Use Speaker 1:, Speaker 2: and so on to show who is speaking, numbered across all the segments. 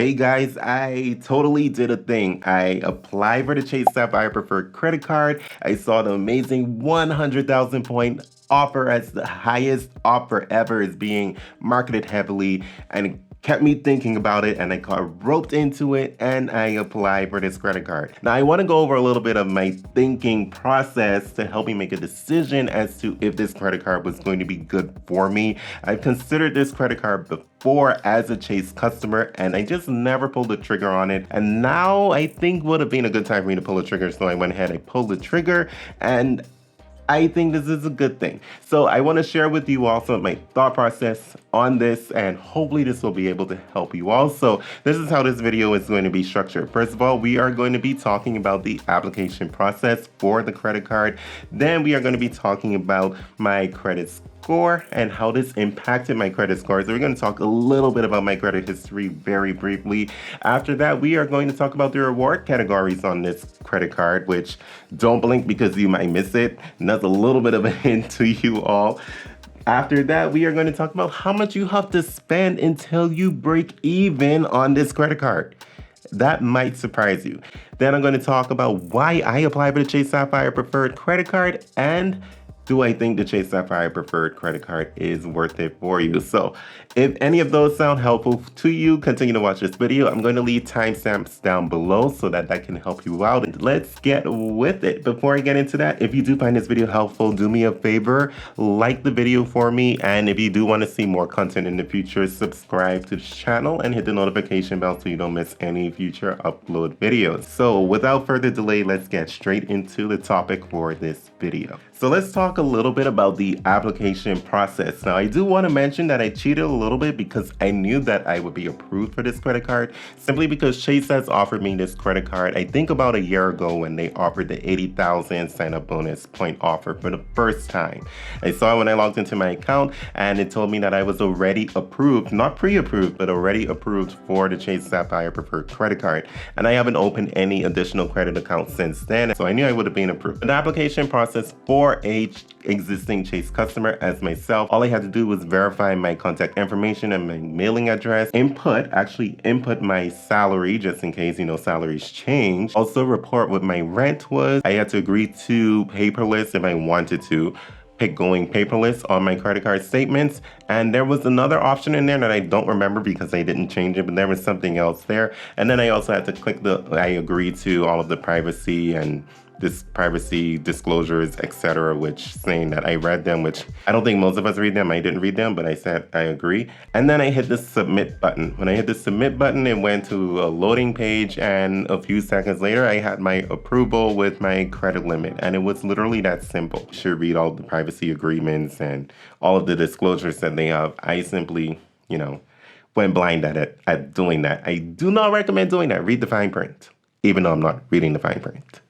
Speaker 1: Hey guys, I totally did a thing. I applied for the Chase Sapphire Preferred credit card. I saw the amazing 100,000 point offer as the highest offer ever is being marketed heavily, and it kept me thinking about it, and I got roped into it and I applied for this credit card. Now I want to go over a little bit of my thinking process to help me make a decision as to if this credit card was going to be good for me. I've considered this credit card before as a Chase customer and I just never pulled the trigger on it, and now I think would have been a good time for me to pull the trigger, so I went ahead, I pulled the trigger, and I think this is a good thing. So I want to share with you also my thought process on this, and hopefully this will be able to help you also. This is how this video is going to be structured. First of all, we are going to be talking about the application process for the credit card. Then we are going to be talking about my credit score and how this impacted my credit score. So we're going to talk a little bit about my credit history very briefly. After that, we are going to talk about the reward categories on this credit card, which don't blink because you might miss it. And that's a little bit of a hint to you all. After that, we are going to talk about how much you have to spend until you break even on this credit card. That might surprise you. Then I'm going to talk about why I applied for the Chase Sapphire Preferred credit card, and do I think the Chase Sapphire Preferred credit card is worth it for you? So if any of those sound helpful to you, continue to watch this video. I'm going to leave timestamps down below so that can help you out. And let's get with it. Before I get into that, if you do find this video helpful, do me a favor, like the video for me. And if you do want to see more content in the future, subscribe to this channel and hit the notification bell so you don't miss any future upload videos. So without further delay, let's get straight into the topic for this video. So let's talk a little bit about the application process. Now, I do want to mention that I cheated a little bit because I knew that I would be approved for this credit card, simply because Chase has offered me this credit card, I think about a year ago, when they offered the 80,000 sign-up bonus point offer for the first time. I saw it when I logged into my account, and it told me that I was already approved, not pre-approved, but already approved for the Chase Sapphire Preferred credit card. And I haven't opened any additional credit accounts since then, so I knew I would have been approved. The application process for a existing Chase customer as myself, all I had to do was verify my contact information and my mailing address, actually input my salary, just in case, salaries change. Also report what my rent was. I had to agree to paperless if I wanted to, pick going paperless on my credit card statements. And there was another option in there that I don't remember because I didn't change it, but there was something else there. And then I also had to click I agree to all of the privacy and privacy disclosures, etc., which saying that I read them, which I don't think most of us read them. I didn't read them, but I said I agree. And then I hit the submit button. When I hit the submit button, it went to a loading page, and a few seconds later, I had my approval with my credit limit. And it was literally that simple. You should read all the privacy agreements and all of the disclosures that they have. I simply, went blind at doing that. I do not recommend doing that. Read the fine print, even though I'm not reading the fine print.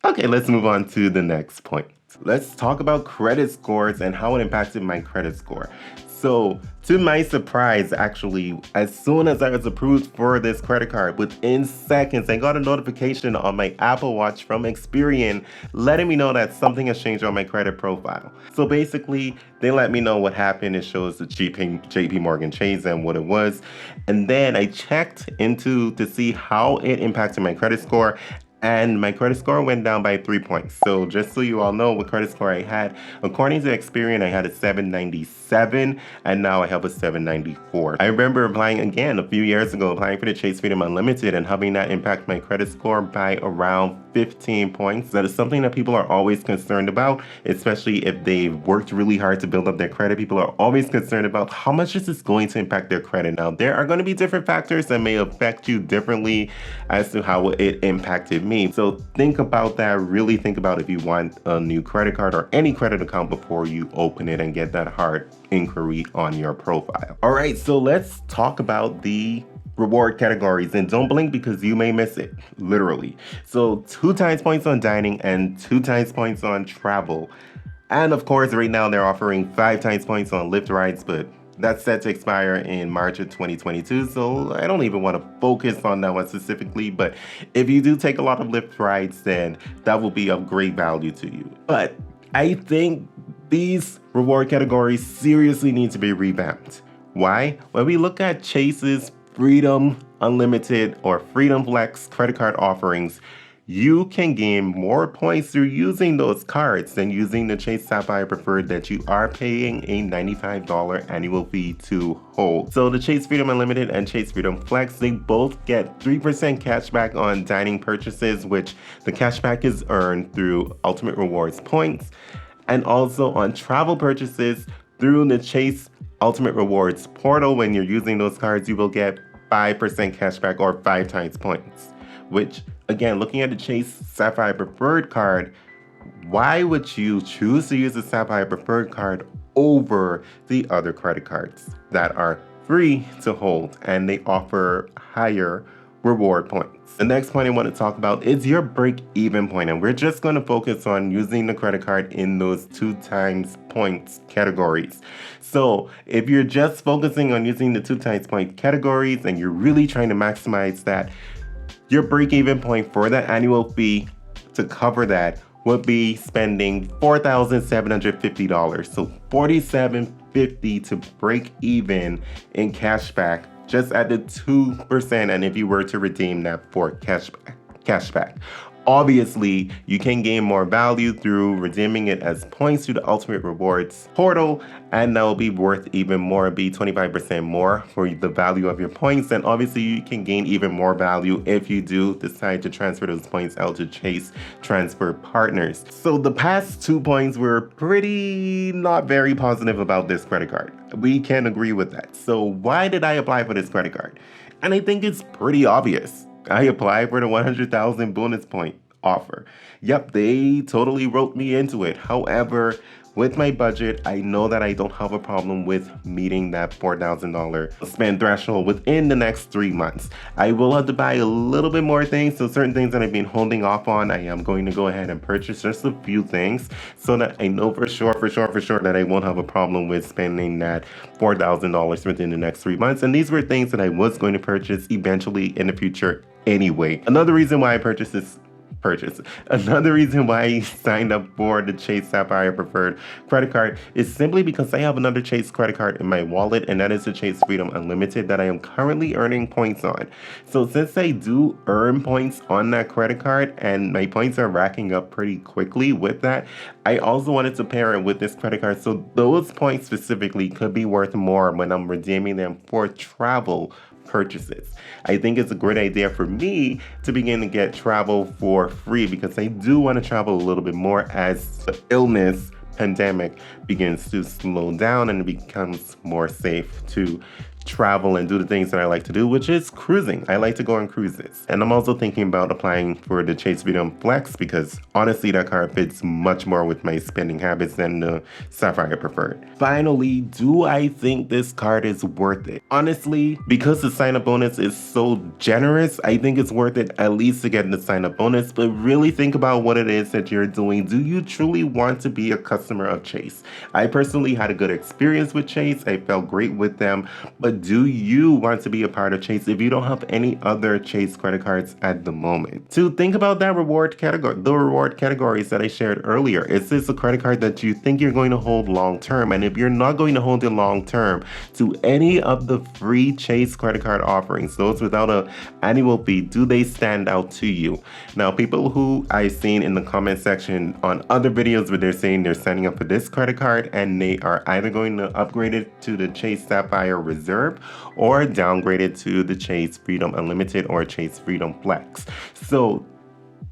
Speaker 1: Okay, let's move on to the next point. Let's talk about credit scores and how it impacted my credit score. So, to my surprise, actually, as soon as I was approved for this credit card, within seconds, I got a notification on my Apple Watch from Experian letting me know that something has changed on my credit profile. So basically, they let me know what happened. It shows the JP Morgan Chase and what it was. And then I checked to see how it impacted my credit score. And my credit score went down by 3 points. So just so you all know what credit score I had, according to Experian, I had a 797, and now I have a 794. I remember applying again a few years ago, applying for the Chase Freedom Unlimited and having that impact my credit score by around 15 points. That is something that people are always concerned about, especially if they've worked really hard to build up their credit. People are always concerned about how much is this going to impact their credit. Now, there are going to be different factors that may affect you differently as to how it impacted me. So think about that. Really think about if you want a new credit card or any credit account before you open it and get that hard inquiry on your profile. All right, so let's talk about the reward categories, and don't blink because you may miss it, literally. So 2 times points on dining and 2 times points on travel. And of course, right now they're offering 5 times points on Lyft rides, but that's set to expire in March of 2022, so I don't even want to focus on that one specifically, but if you do take a lot of Lyft rides, then that will be of great value to you. But I think these reward categories seriously need to be revamped. Why? When we look at Chase's Freedom Unlimited, or Freedom Flex credit card offerings, you can gain more points through using those cards than using the Chase Sapphire Preferred that you are paying a $95 annual fee to hold. So the Chase Freedom Unlimited and Chase Freedom Flex, they both get 3% cashback on dining purchases, which the cashback is earned through Ultimate Rewards points, and also on travel purchases through the Chase Ultimate Rewards portal. When you're using those cards, you will get 5% cashback or 5 times points, which again, looking at the Chase Sapphire Preferred card, why would you choose to use the Sapphire Preferred card over the other credit cards that are free to hold and they offer higher reward points? The next point I want to talk about is your break-even point, and we're just going to focus on using the credit card in those 2 times points categories. So if you're just focusing on using the 2 times point categories and you're really trying to maximize that, your break-even point for that annual fee to cover that would be spending $4,750. So $4,750 to break even in cashback just at the 2%, and if you were to redeem that for cashback. Obviously, you can gain more value through redeeming it as points through the Ultimate Rewards portal, and that will be worth even more, be 25% more for the value of your points. And obviously, you can gain even more value if you do decide to transfer those points out to Chase Transfer Partners. So the past 2 points were pretty not very positive about this credit card. We can agree with that. So why did I apply for this credit card? And I think it's pretty obvious. I applied for the 100,000 bonus point offer. Yep, they totally roped me into it. However, with my budget, I know that I don't have a problem with meeting that $4,000 spend threshold within the next 3 months. I will have to buy a little bit more things, so certain things that I've been holding off on, I am going to go ahead and purchase just a few things so that I know for sure that I won't have a problem with spending that $4,000 within the next 3 months. And these were things that I was going to purchase eventually in the future anyway. Another reason why I signed up for the Chase Sapphire Preferred credit card is simply because I have another Chase credit card in my wallet, and that is the Chase Freedom Unlimited that I am currently earning points on. So since I do earn points on that credit card and my points are racking up pretty quickly with that, I also wanted to pair it with this credit card so those points specifically could be worth more when I'm redeeming them for travel purchases. I think it's a great idea for me to begin to get travel for free because I do want to travel a little bit more as the illness pandemic begins to slow down and it becomes more safe to travel and do the things that I like to do, which is cruising. I like to go on cruises. And I'm also thinking about applying for the Chase Freedom Flex because honestly, that card fits much more with my spending habits than the Sapphire Preferred. Finally, do I think this card is worth it? Honestly, because the sign-up bonus is so generous, I think it's worth it at least to get the sign-up bonus, but really think about what it is that you're doing. Do you truly want to be a customer of Chase? I personally had a good experience with Chase. I felt great with them, but do you want to be a part of Chase if you don't have any other Chase credit cards at the moment? To think about that reward category, the reward categories that I shared earlier. Is this a credit card that you think you're going to hold long term? And if you're not going to hold it long term, to any of the free Chase credit card offerings, those without an annual fee, do they stand out to you? Now, people who I've seen in the comment section on other videos where they're saying they're signing up for this credit card and they are either going to upgrade it to the Chase Sapphire Reserve or downgrade it to the Chase Freedom Unlimited or Chase Freedom Flex. So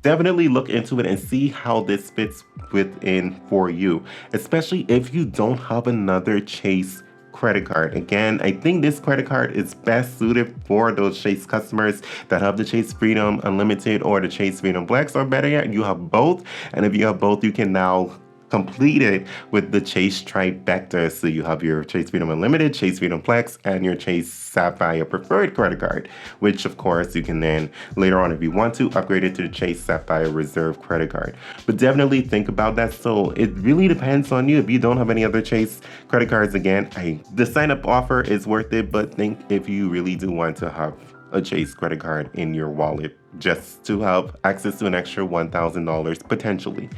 Speaker 1: definitely look into it and see how this fits within for you, especially if you don't have another Chase credit card. Again, I think this credit card is best suited for those Chase customers that have the Chase Freedom Unlimited or the Chase Freedom Flex, or better yet, you have both. And if you have both, you can now complete it with the Chase trifecta. So you have your Chase Freedom Unlimited, Chase Freedom Flex, and your Chase Sapphire Preferred credit card, which of course you can then later on, if you want to, upgrade it to the Chase Sapphire Reserve credit card. But definitely think about that. So it really depends on you. If you don't have any other Chase credit cards, again, the sign up offer is worth it, but think if you really do want to have a Chase credit card in your wallet just to have access to an extra $1,000 potentially.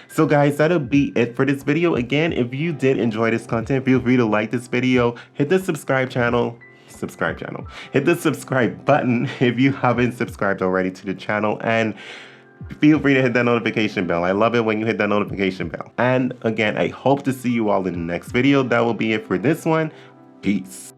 Speaker 1: So guys, that'll be it for this video. Again, if you did enjoy this content, feel free to like this video, hit the subscribe channel subscribe channel. Hit the subscribe button if you haven't subscribed already to the channel, and feel free to hit that notification bell. I love it when you hit that notification bell. And again, I hope to see you all in the next video. That will be it for this one. Peace.